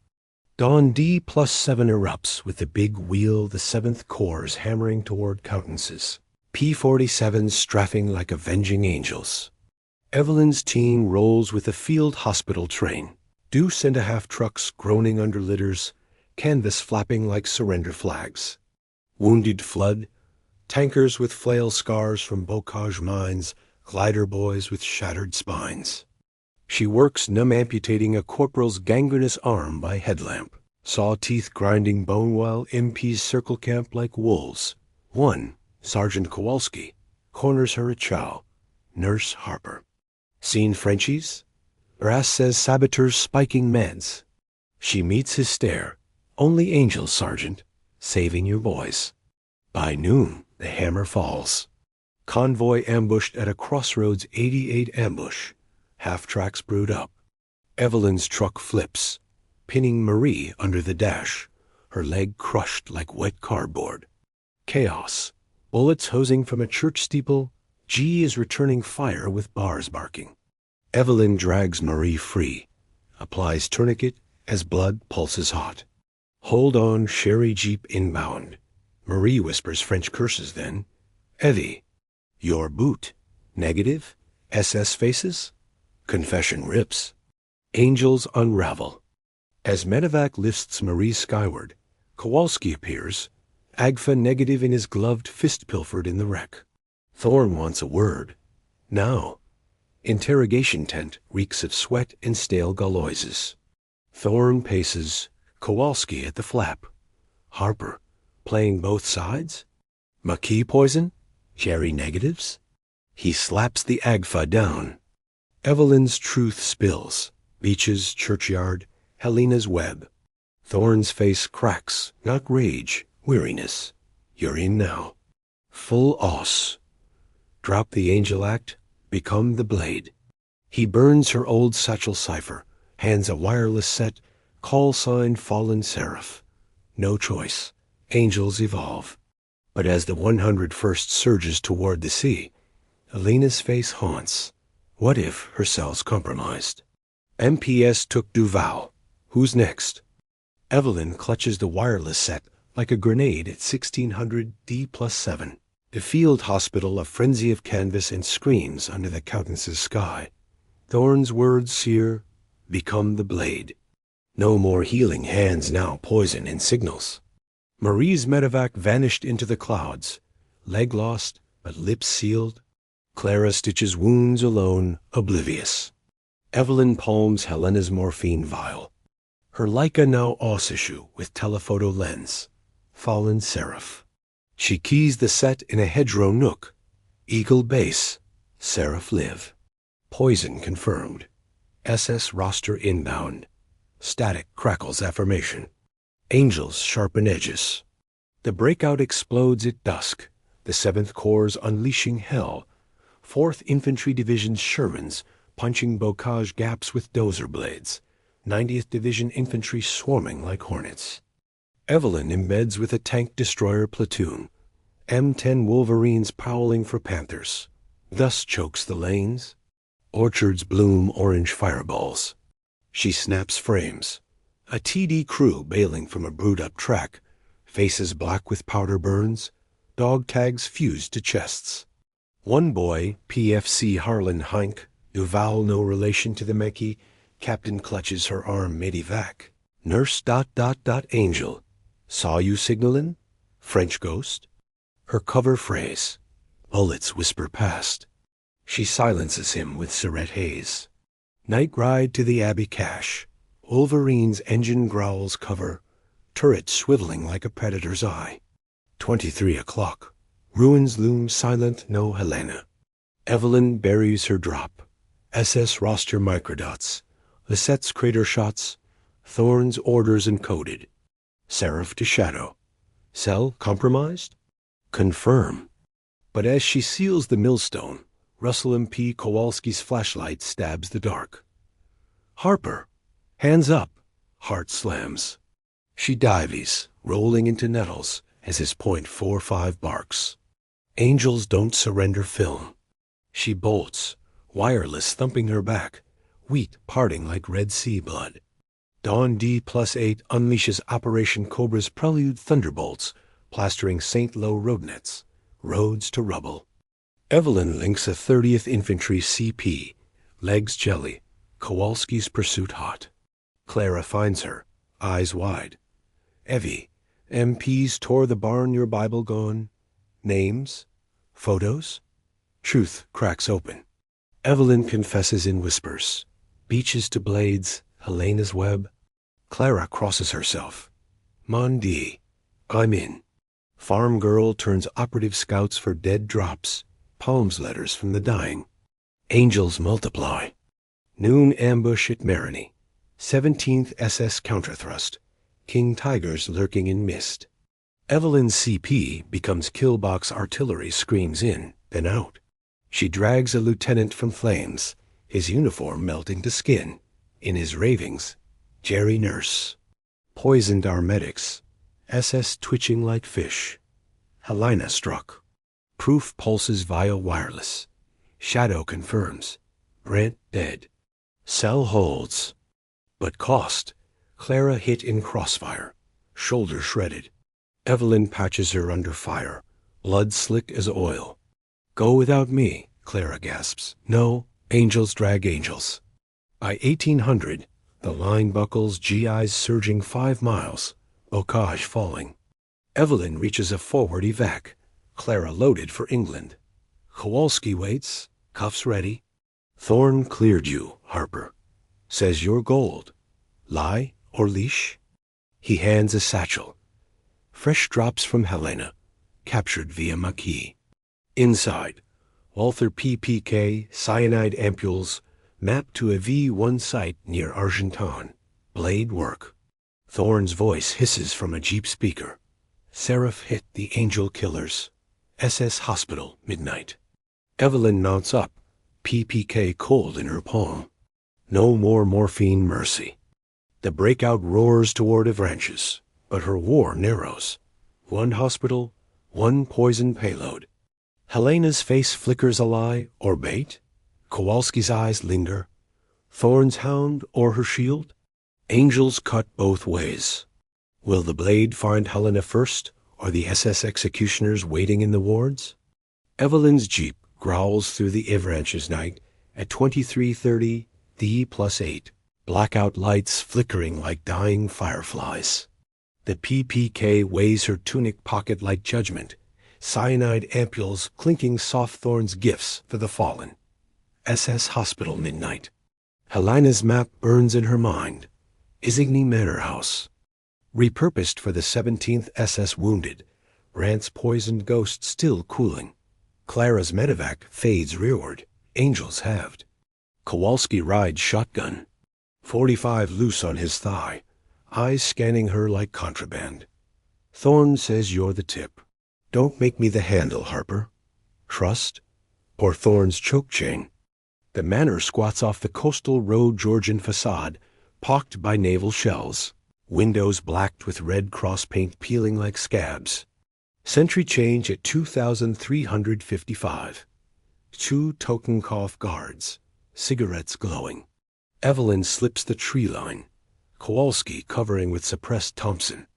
Dawn D+7 erupts with the big wheel the 7th Corps hammering toward countenances. P-47s strafing like avenging angels. Evelyn's team rolls with the field hospital train. Deuce and a half trucks groaning under litters, canvas flapping like surrender flags. Wounded flood, tankers with flail scars from bocage mines, glider boys with shattered spines. She works numb amputating a corporal's gangrenous arm by headlamp, saw teeth grinding bone while MPs circle camp like wolves. One, Sergeant Kowalski, corners her at chow. Nurse Harper. Seen Frenchies? Brass says saboteurs spiking meds. She meets his stare. Only angels, Sergeant, saving your boys. By noon, the hammer falls. Convoy ambushed at a crossroads 88 ambush. Half-tracks brewed up. Evelyn's truck flips, pinning Marie under the dash, her leg crushed like wet cardboard. Chaos. Bullets hosing from a church steeple. G is returning fire with bars barking. Evelyn drags Marie free, applies tourniquet as blood pulses hot. Hold on, Sherry Jeep inbound. Marie whispers French curses then. Evie, your boot. Negative? SS faces? Confession rips. Angels unravel. As medevac lifts Marie skyward, Kowalski appears, Agfa negative in his gloved fist pilfered in the wreck. Thorne wants a word. Now. Interrogation tent reeks of sweat and stale gauloises. Thorne paces, Kowalski at the flap. Harper, playing both sides? Maquis poison? Jerry negatives? He slaps the Agfa down. Evelyn's truth spills. Beaches, churchyard, Helena's web. Thorne's face cracks, not rage, weariness. You're in now. Full os. Drop the angel act, become the blade. He burns her old satchel cipher, hands a wireless set, call sign fallen seraph. No choice. Angels evolve. But as the 101st surges toward the sea, Elena's face haunts. What if her cell's compromised? MPS took Duval. Who's next? Evelyn clutches the wireless set like a grenade at 1600 D+7. The field hospital a frenzy of canvas and screams under the Countess's sky. Thorne's words sear, become the blade. No more healing hands now poison in signals. Marie's medevac vanished into the clouds, leg lost, but lips sealed. Clara stitches wounds alone, oblivious. Evelyn palms Helena's morphine vial. Her Leica now os issue with telephoto lens. Fallen seraph. She keys the set in a hedgerow nook. Eagle base. Seraph live. Poison confirmed. SS roster inbound. Static crackles affirmation. Angels sharpen edges. The breakout explodes at dusk. The 7th Corps unleashing hell. 4th Infantry Division's Shermans punching bocage gaps with dozer blades. 90th Division Infantry swarming like hornets. Evelyn embeds with a tank destroyer platoon. M10 Wolverines prowling for panthers. Thus chokes the lanes. Orchards bloom orange fireballs. She snaps frames. A TD crew bailing from a brewed-up track. Faces black with powder burns. Dog tags fused to chests. One boy, PFC Harlan Heinck, Duval no relation to the Maquis, Captain clutches her arm mid-evac. Nurse ... Angel. Saw you signalin'? French ghost? Her cover phrase. Bullets whisper past. She silences him with syrette haze. Night ride to the Abbey cache. Wolverine's engine growls cover. Turret swiveling like a predator's eye. 23 o'clock. Ruins loom silent, no Helena. Evelyn buries her drop. SS roster microdots. Lisette's crater shots. Thorne's orders encoded. Seraph to shadow. Cell compromised? Confirm. But as she seals the millstone, Russell MP Kowalski's flashlight stabs the dark. Harper. Hands up. Heart slams. She dives, rolling into nettles as his .45 barks. Angels don't surrender film. She bolts, wireless thumping her back, wheat parting like Red Sea blood. Dawn D+8 unleashes Operation Cobra's prelude thunderbolts, plastering St. Lo road nets, roads to rubble. Evelyn links a 30th Infantry CP, legs jelly, Kowalski's pursuit hot. Clara finds her, eyes wide. Evie, MPs tore the barn, your Bible gone. Names? Photos? Truth cracks open. Evelyn confesses in whispers. Beaches to blades, Helena's web. Clara crosses herself. Mon Dieu, I'm in. Farm girl turns operative scouts for dead drops. Palms letters from the dying. Angels multiply. Noon ambush at Marigny. 17th SS counterthrust. King Tigers lurking in mist. Evelyn's CP becomes killbox artillery, screams in, then out. She drags a lieutenant from flames, his uniform melting to skin. In his ravings, Jerry Nurse. Poisoned our medics. SS twitching like fish. Helena struck. Proof pulses via wireless. Shadow confirms. Brent dead. Cell holds. But cost. Clara hit in crossfire. Shoulder shredded. Evelyn patches her under fire. Blood slick as oil. Go without me, Clara gasps. No, angels drag angels. By 1800, the line buckles, GIs surging 5 miles. Bocage falling. Evelyn reaches a forward evac. Clara loaded for England. Kowalski waits, cuffs ready. Thorne cleared you, Harper. Says you're gold. Lie or leash? He hands a satchel. Fresh drops from Helena, captured via maquis. Inside, Walther PPK, cyanide ampules, mapped to a V1 site near Argentan. Blade work. Thorne's voice hisses from a Jeep speaker. Seraph hit the angel killers. SS Hospital, midnight. Evelyn mounts up, PPK cold in her palm. No more morphine mercy. The breakout roars toward Avranches, but her war narrows. 1 hospital, 1 poison payload. Helena's face flickers a lie or bait. Kowalski's eyes linger. Thorne's hound or her shield? Angels cut both ways. Will the blade find Helena first, or the SS executioners waiting in the wards? Evelyn's Jeep growls through the Avranches night at 23:30 D+8. Blackout lights flickering like dying fireflies. The PPK weighs her tunic pocket like judgment. Cyanide ampules clinking soft Thorne's gifts for the fallen. SS Hospital, midnight. Helena's map burns in her mind. Isigny Manor House. Repurposed for the 17th SS wounded. Rant's poisoned ghost still cooling. Clara's medevac fades rearward. Angels halved. Kowalski rides shotgun. 45 loose on his thigh. Eyes scanning her like contraband. Thorne says you're the tip. Don't make me the handle, Harper. Trust? Or Thorne's choke chain? The manor squats off the coastal road Georgian facade, pocked by naval shells. Windows blacked with red cross paint peeling like scabs. Sentry change at 2,355. 2 Totenkopf guards. Cigarettes glowing. Evelyn slips the tree line. Kowalski covering with suppressed Thompson.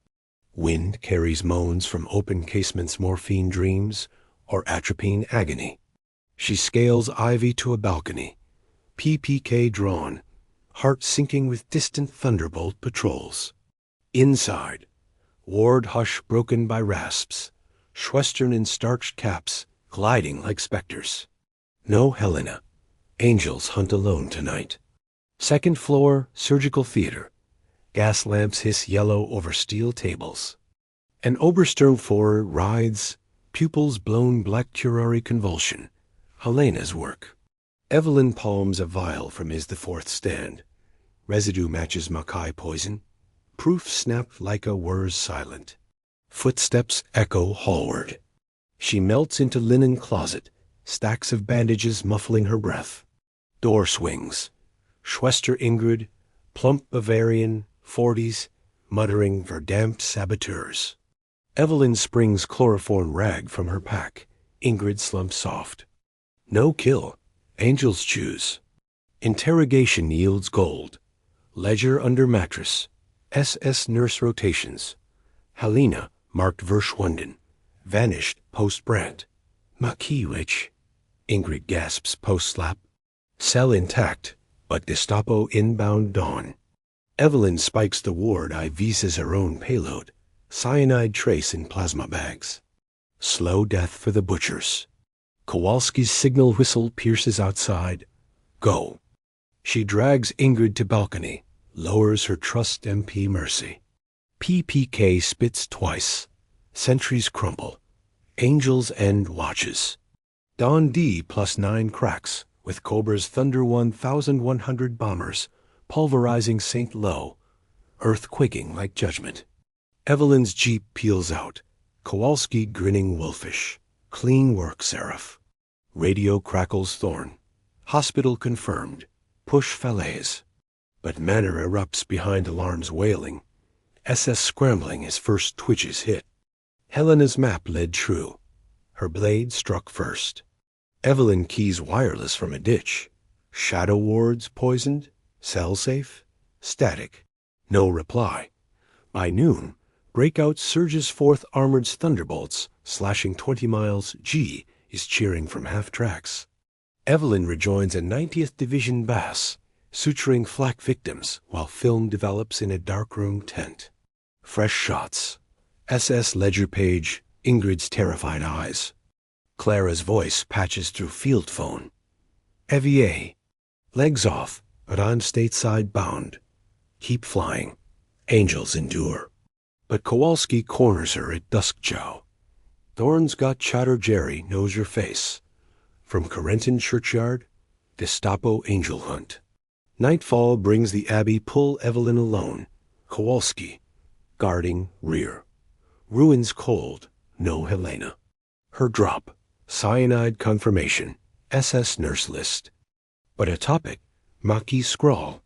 Wind carries moans from open casements, morphine dreams, or atropine agony. She scales ivy to a balcony. PPK drawn, heart sinking with distant thunderbolt patrols. Inside, ward hush broken by rasps. Schwestern in starched caps, gliding like specters. No Helena. Angels hunt alone tonight. 2nd floor, surgical theater. Gas lamps hiss yellow over steel tables. An Obersturmführer rides, pupils blown black curare convulsion. Helena's work. Evelyn palms a vial from his the 4th stand. Residue matches maquis poison. Proof snapped Leica whirs silent. Footsteps echo hallward. She melts into linen closet, stacks of bandages muffling her breath. Door swings. Schwester Ingrid, plump Bavarian, 40s, muttering verdammt saboteurs. Evelyn springs chloroform rag from her pack. Ingrid slumps soft. No kill. Angels choose. Interrogation yields gold. Ledger under mattress. SS nurse rotations. Helena marked Verschwunden. Vanished post-Brandt. Maquis witch. Ingrid gasps post-slap. Cell intact, but Gestapo inbound dawn. Evelyn spikes the ward IVs as her own payload, cyanide trace in plasma bags. Slow death for the butchers. Kowalski's signal whistle pierces outside. Go. She drags Ingrid to balcony, lowers her trust MP Mercy. PPK spits twice. Sentries crumble. Angels end watches. Dawn D +9 cracks, with Cobra's Thunder 1100 bombers, pulverizing St. Lo, earth quaking like judgment. Evelyn's jeep peels out, Kowalski grinning wolfish. Clean work, Seraph. Radio crackles Thorn. Hospital confirmed. Push Falaise. But Manor erupts behind alarms wailing. SS scrambling as first twitches hit. Helena's map led true. Her blade struck first. Evelyn keys wireless from a ditch. Shadow wards poisoned. Cell safe. Static. No reply. By noon, Breakout surges forth armored thunderbolts, slashing 20 miles. G is cheering from half tracks. Evelyn rejoins a 90th Division Bass, suturing flak victims while film develops in a darkroom tent. Fresh shots. SS ledger page, Ingrid's terrified eyes. Clara's voice patches through field phone. EVA. Legs off, but I'm stateside bound. Keep flying. Angels endure. But Kowalski corners her at dusk chow. Thorn's got Chatter Jerry knows your face. From Corentin churchyard, Gestapo angel hunt. Nightfall brings the Abbey pull Evelyn alone. Kowalski, guarding rear. Ruins cold, no Helena. Her drop, cyanide confirmation, SS nurse list. But a topic, maquis scrawl,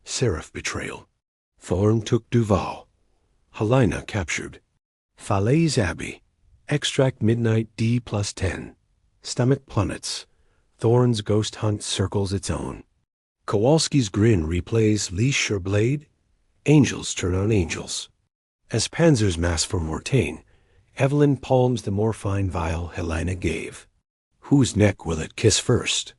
Seraph betrayal. Thorn took Duval. Helena captured. Falaise Abbey, extract midnight D +10. Stomach plummets. Thorn's ghost hunt circles its own. Kowalski's grin replays leash or blade. Angels turn on angels. As Panzer's mass for Mortain, Evelyn palms the morphine vial Helena gave. Whose neck will it kiss first?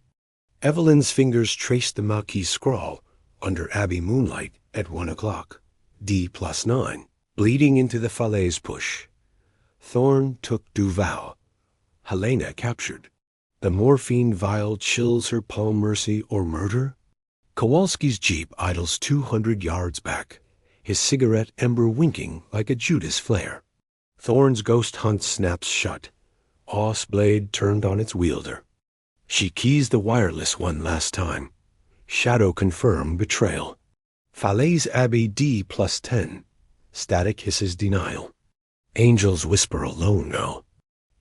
Evelyn's fingers trace the maquis scrawl under Abbey moonlight at 1 o'clock. D +9, bleeding into the Falaise push. Thorn took Duval. Helena captured. The morphine vial chills her palm. Mercy or murder? Kowalski's jeep idles 200 yards back, his cigarette ember winking like a Judas flare. Thorn's ghost hunt snaps shut. Oss blade turned on its wielder. She keys the wireless one last time. Shadow confirm betrayal. Falaise Abbey D +10. Static hisses denial. Angels whisper alone now.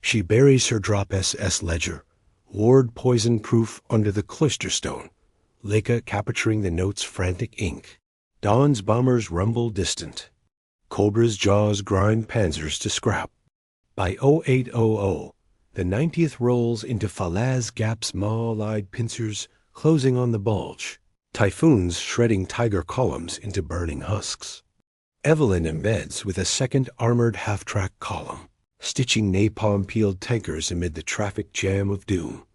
She buries her drop SS ledger, ward poison proof under the cloister stone. Leica capturing the note's frantic ink. Dawn's bombers rumble distant. Cobra's jaws grind panzers to scrap. By 0800, the 90th rolls into Falaise Gap's maw-eyed pincers closing on the bulge. Typhoons shredding tiger columns into burning husks. Evelyn embeds with a second armored half-track column, stitching napalm-peeled tankers amid the traffic jam of doom.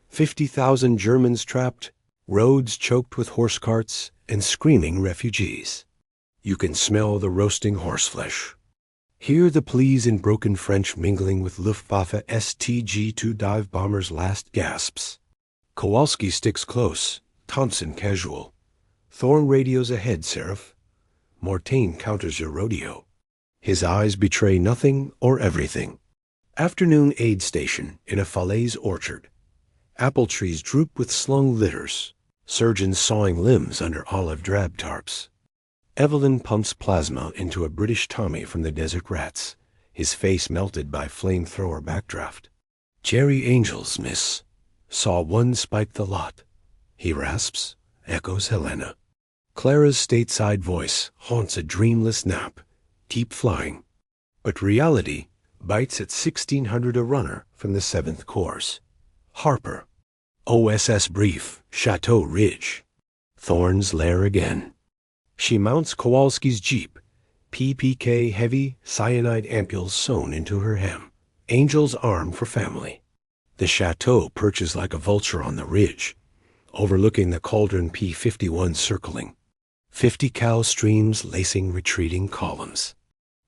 50,000 Germans trapped, roads choked with horse carts and screaming refugees. You can smell the roasting horseflesh. Hear the pleas in broken French mingling with Luftwaffe STG-2 dive bombers' last gasps. Kowalski sticks close, Thompson casual. Thorn radios ahead, Seraph. Mortain counters your rodeo. His eyes betray nothing or everything. Afternoon aid station in a Falaise orchard. Apple trees droop with slung litters. Surgeons sawing limbs under olive drab tarps. Evelyn pumps plasma into a British Tommy from the desert rats, his face melted by flamethrower backdraft. Jerry Angels, miss. Saw one spike the lot. He rasps, echoes Helena. Clara's stateside voice haunts a dreamless nap, keep flying. But reality bites at 1600 a runner from the 7th course. Harper. OSS brief, Chateau Ridge. Thorn's lair again. She mounts Kowalski's jeep, PPK heavy cyanide ampules sewn into her hem. Angel's arm for family. The chateau perches like a vulture on the ridge, overlooking the Cauldron P-51 circling. 50 cal streams lacing retreating columns.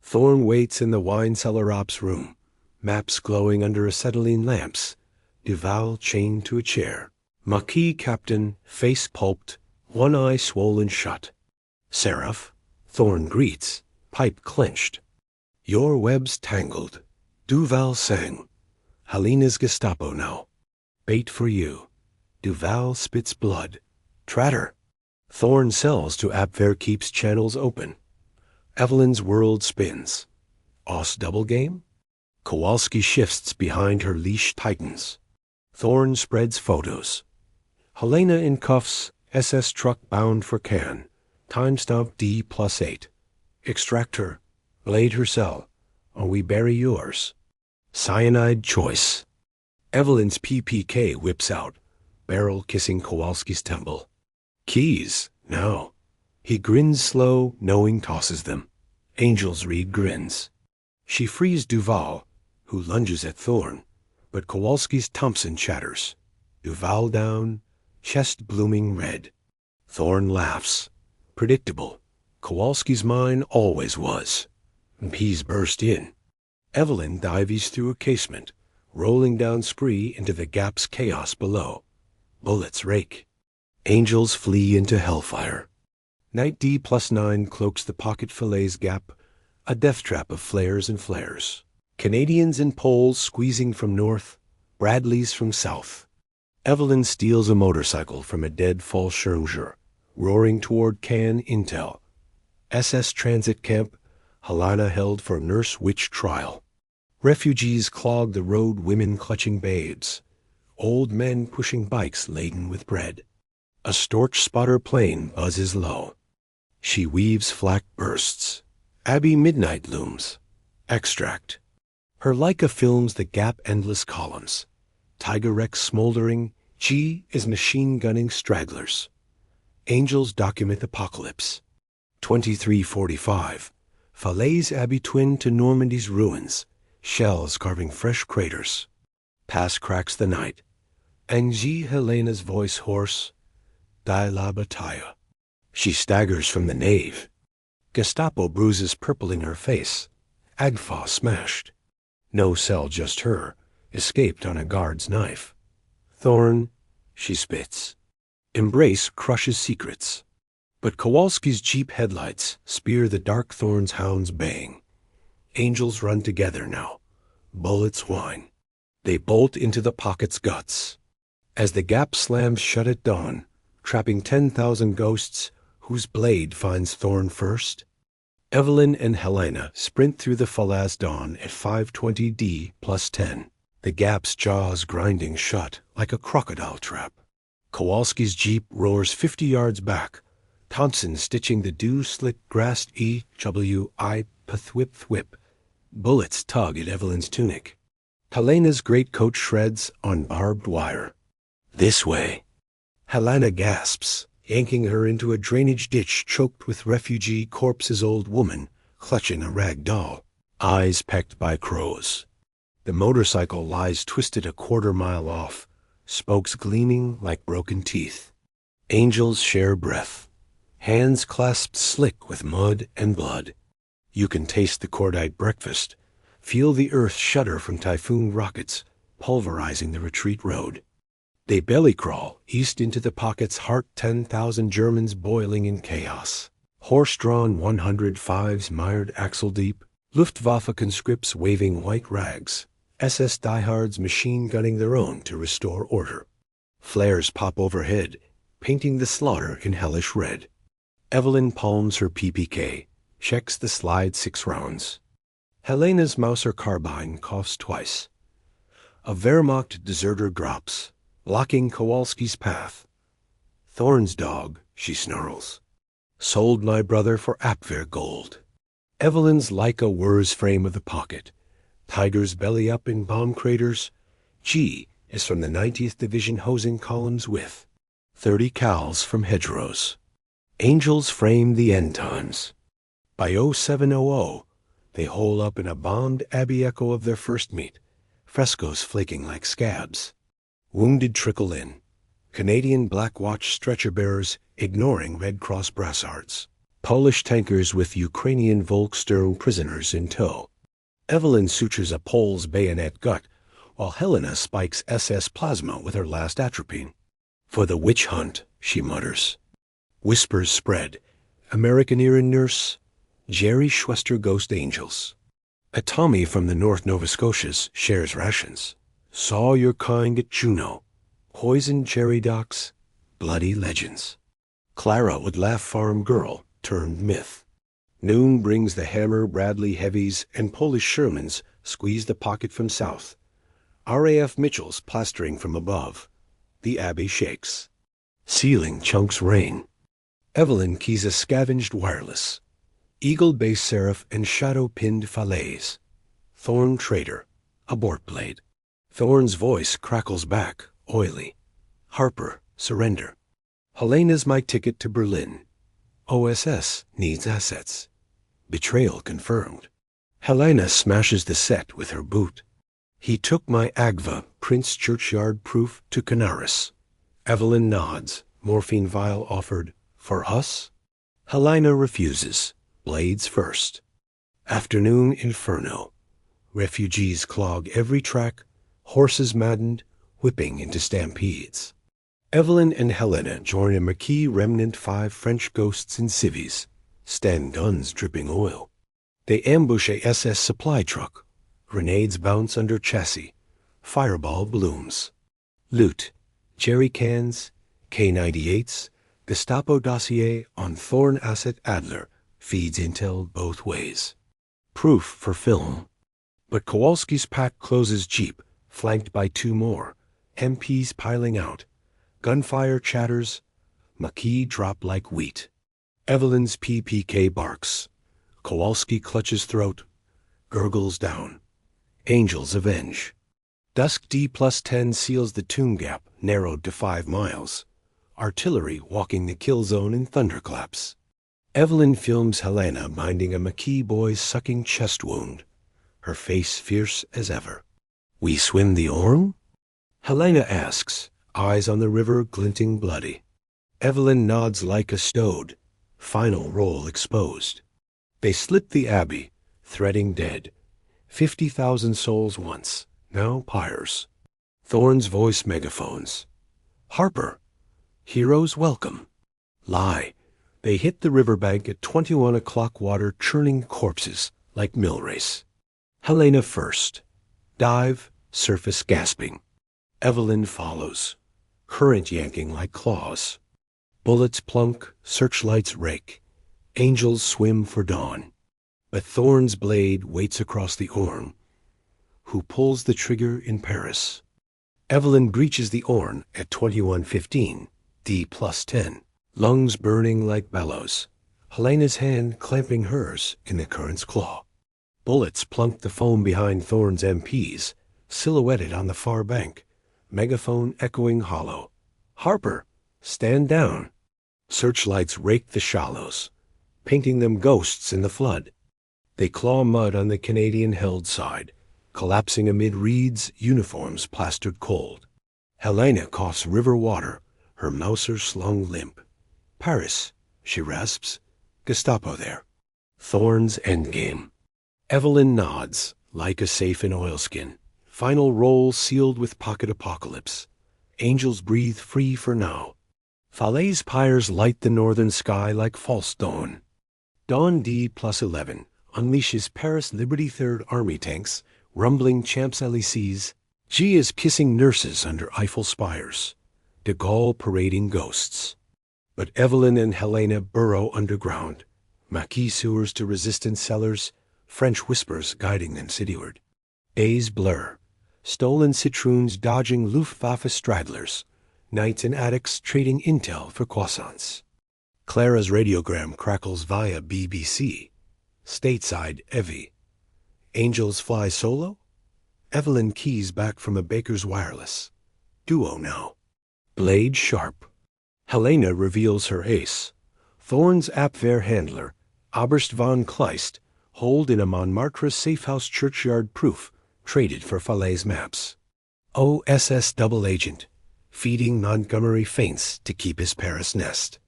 Thorn waits in the wine cellar ops room, maps glowing under acetylene lamps, Duval chained to a chair. Maquis captain, face pulped, one eye swollen shut. Seraph, Thorn greets, pipe clenched. Your web's tangled. Duval sang. Helena's Gestapo now. Bait for you. Duval spits blood. Traitor. Thorn sells to Abwehr keeps channels open. Evelyn's world spins. Os double game? Kowalski shifts behind her leash tightens. Thorn spreads photos. Helena in cuffs, SS truck bound for Cannes. Timestamp D+8. Extract her. Blade her cell. Or we bury yours. Cyanide choice. Evelyn's PPK whips out, barrel kissing Kowalski's temple. Keys, now. He grins slow, knowing tosses them. Angel's Reed grins. She frees Duval, who lunges at Thorn, but Kowalski's Thompson chatters. Duval down, chest blooming red. Thorn laughs. Predictable. Kowalski's mind always was. Peas burst in. Evelyn dives through a casement, rolling down spree into the gap's chaos below. Bullets rake. Angels flee into hellfire. Night D+9 cloaks the pocket Falaise gap, a death trap of flares and flares. Canadians and Poles squeezing from north, Bradleys from south. Evelyn steals a motorcycle from a dead Fallschirmjäger, roaring toward Cannes intel. SS transit camp, Helena held for nurse witch trial. Refugees clog the road, women clutching babes. Old men pushing bikes laden with bread. A storch spotter plane buzzes low. She weaves flak bursts. Abbey midnight looms. Extract. Her Leica films the gap endless columns. Tiger Rex smoldering, G is machine gunning stragglers. Angels document apocalypse. 2345. Falaise Abbey twin to Normandy's ruins. Shells carving fresh craters. Pass cracks the night. Angie Helena's voice hoarse. Die la bataille. She staggers from the nave. Gestapo bruises purpling her face. Agfa smashed. No cell, just her. Escaped on a guard's knife. Thorn, she spits. Embrace crushes secrets. But Kowalski's Jeep headlights spear the dark Thorn's hounds baying. Angels run together now. Bullets whine. They bolt into the pocket's guts. As the gap slams shut at dawn, trapping 10,000 ghosts, whose blade finds Thorn first? Evelyn and Helena sprint through the Falaise dawn at 5:20 D+10. The gap's jaws grinding shut like a crocodile trap. Kowalski's Jeep roars 50 yards back, Thompson stitching the dew-slick grassed EWI thwip. Bullets tug at Evelyn's tunic. Helena's greatcoat shreds on barbed wire. This way. Helena gasps, yanking her into a drainage ditch choked with refugee corpses. Old woman, clutching a rag doll. Eyes pecked by crows. The motorcycle lies twisted a quarter-mile off, spokes gleaming like broken teeth. Angels share breath. Hands clasped slick with mud and blood. You can taste the cordite breakfast. Feel the earth shudder from typhoon rockets, pulverizing the retreat road. They belly crawl east into the pocket's heart. 10,000 Germans boiling in chaos. Horse-drawn 105s mired axle deep. Luftwaffe conscripts waving white rags. SS diehards machine gunning their own to restore order. Flares pop overhead, painting the slaughter in hellish red. Evelyn palms her PPK, checks the slide 6 rounds. Helena's Mauser carbine coughs twice. A Wehrmacht deserter drops, blocking Kowalski's path. Thorn's dog, she snarls. Sold my brother for Abwehr gold. Evelyn's Leica whirs frame of the pocket. Tigers belly up in bomb craters. G is from the 90th Division hosing columns with 30 cals from hedgerows. Angels frame the end times. By 0700, they hole up in a bombed Abbey echo of their first meet, frescoes flaking like scabs. Wounded trickle in. Canadian Black Watch stretcher-bearers ignoring Red Cross brassards. Polish tankers with Ukrainian Volkssturm prisoners in tow. Evelyn sutures a Pole's bayonet gut, while Helena spikes SS plasma with her last atropine. "For the witch hunt," she mutters. Whispers spread. American-era nurse, Jerry Schwestern ghost angels. A Tommy from the North Nova Scotias shares rations. Saw your kind at Juneau. Poisoned cherry docks, bloody legends. Clara would laugh farm girl turned myth. Noon brings the Hammer, Bradley heavies, and Polish Shermans squeeze the pocket from south. RAF Mitchells plastering from above. The Abbey shakes. Ceiling chunks rain. Evelyn keys a scavenged wireless. Eagle base seraph and shadow-pinned Falaise. Thorn traitor, abort blade. Thorn's voice crackles back, oily. Harper, surrender. Helena's my ticket to Berlin. OSS needs assets. Betrayal confirmed. Helena smashes the set with her boot. He took my Agva, Prince Churchyard proof, to Canaris. Evelyn nods, morphine vial offered. For us? Helena refuses. Blades first. Afternoon inferno. Refugees clog every track, horses maddened, whipping into stampedes. Evelyn and Helena join a maquis remnant 5 French ghosts in civvies, stand guns dripping oil. They ambush a SS supply truck. Grenades bounce under chassis. Fireball blooms. Loot. Jerry cans, K-98s, Gestapo dossier on Thorn asset Adler feeds intel both ways. Proof for film. But Kowalski's pack closes Jeep, flanked by 2 more. MPs piling out. Gunfire chatters. Maquis drop like wheat. Evelyn's PPK barks. Kowalski clutches throat. Gurgles down. Angels avenge. Dusk D+10 seals the tomb gap, narrowed to 5 miles. Artillery walking the kill zone in thunderclaps. Evelyn films Helena minding a Maquis boy's sucking chest wound, her face fierce as ever. "We swim the Orme?" Helena asks, eyes on the river glinting bloody. Evelyn nods like a stowed, final roll exposed. They slip the Abbey, threading dead. 50,000 souls once, now pyres. Thorn's voice megaphones. Harper. Heroes welcome. Lie. They hit the riverbank at 21 o'clock, water churning corpses like mill race. Helena first. Dive, surface gasping. Evelyn follows. Current yanking like claws. Bullets plunk, searchlights rake. Angels swim for dawn. But Thorn's blade waits across the Orme. Who pulls the trigger in Paris? Evelyn breaches the Orne at 21:15. D+10, lungs burning like bellows, Helena's hand clamping hers in the current's claw. Bullets plunk the foam behind Thorn's MPs, silhouetted on the far bank, megaphone echoing hollow. Harper, stand down. Searchlights rake the shallows, painting them ghosts in the flood. They claw mud on the Canadian-held side, collapsing amid reeds, uniforms plastered cold. Helena coughs river water, her Mauser slung limp. Paris, she rasps. Gestapo there. Thorn's endgame. Evelyn nods, like a safe in oilskin. Final roll sealed with pocket apocalypse. Angels breathe free for now. Falaise pyres light the northern sky like false dawn. Dawn D+11 unleashes Paris Liberty Third Army tanks, rumbling Champs-Élysées. G is kissing nurses under Eiffel spires. De Gaulle parading ghosts. But Evelyn and Helena burrow underground. Maquis sewers to resistant cellars, French whispers guiding them cityward. Days blur. Stolen citroons dodging Luftwaffe stragglers. Nights in attics trading intel for croissants. Clara's radiogram crackles via BBC. Stateside Evie. Angels fly solo? Evelyn keys back from a baker's wireless. Duo now. Blade sharp. Helena reveals her ace. Thorn's Abwehr handler, Oberst von Kleist, holed in a Montmartre safehouse churchyard proof, traded for Falaise maps. OSS double agent. feeding Montgomery faints to keep his Paris nest.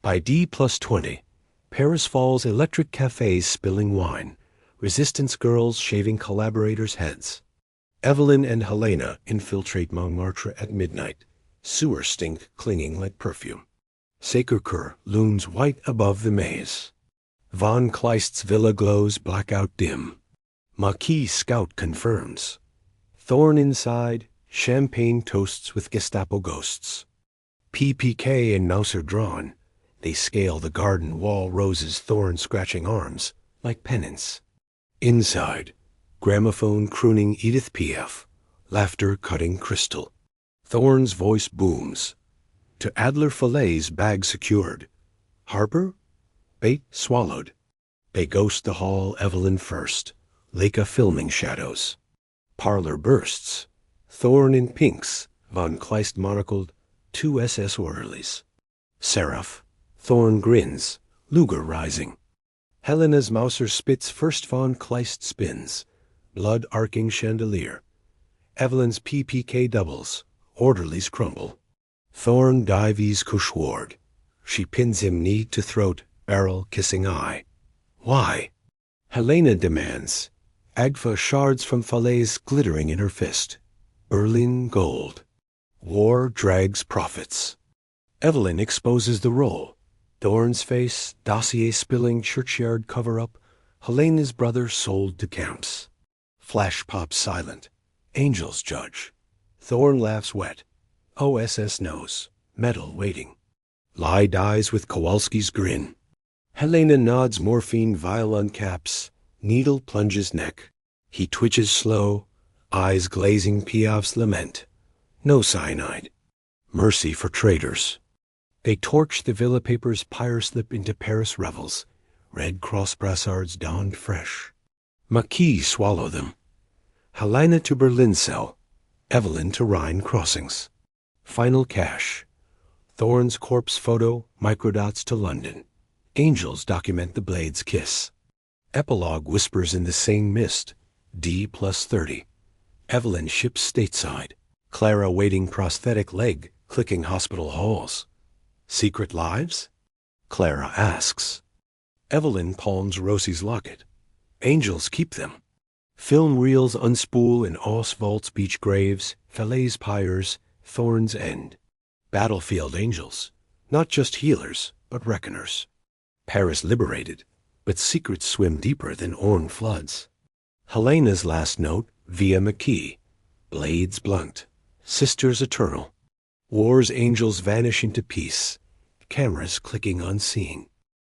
By D+20, Paris Falls electric cafes spilling wine, resistance girls shaving collaborators' heads. Evelyn and Helena infiltrate Montmartre at midnight, sewer stink clinging like perfume. Sacre-Cœur looms white above the maze. Von Kleist's villa glows blackout dim. Maquis scout confirms. Thorn inside, champagne toasts with Gestapo ghosts. PPK and Mauser drawn, they scale the garden wall roses thorn-scratching arms, like penance. Inside, gramophone crooning Edith Piaf, laughter cutting crystal. Thorn's voice booms. To Adler Falaise bag secured. Harper? Bait swallowed. They ghost the hall Evelyn first. Leica filming shadows. Parlor bursts. Thorn in pinks, von Kleist monocled, 2 SS orderlies. Seraph. Thorn grins, Luger rising. Helena's Mauser spits first von Kleist spins. Blood-arcing chandelier. Evelyn's PPK doubles. Orderlies crumble. Thorn dives coucheward. She pins him knee to throat, barrel kissing eye. Why? Helena demands. Agfa shards from Falaise glittering in her fist. Berlin gold. War drags profits. Evelyn exposes the roll. Thorn's face, dossier spilling churchyard cover-up. Helena's brother sold to camps. Flash pops silent. Angels judge. Thorn laughs wet. OSS knows. Medal waiting. Lie dies with Kowalski's grin. Helena nods morphine vial uncaps. Needle plunges neck. He twitches slow. Eyes glazing Piaf's lament. No cyanide. Mercy for traitors. They torch the villa papers pyre slip into Paris revels. Red Cross brassards donned fresh. Maquis swallow them. Helena to Berlin cell. Evelyn to Rhine crossings. Final cash. Thorn's corpse photo, microdots to London. Angels document the blade's kiss. Epilogue whispers in the same mist. D+30. Evelyn ships stateside. Clara waiting prosthetic leg, clicking hospital halls. Secret lives? Clara asks. Evelyn palms Rosie's locket. Angels keep them. Film reels unspool in Oswald's beach graves, Falaise pyres, Thorn's end. Battlefield angels, not just healers, but reckoners. Paris liberated, but secrets swim deeper than Orne floods. Helena's last note via Maquis. Blades blunt. Sisters eternal. War's angels vanish into peace. Cameras clicking unseeing.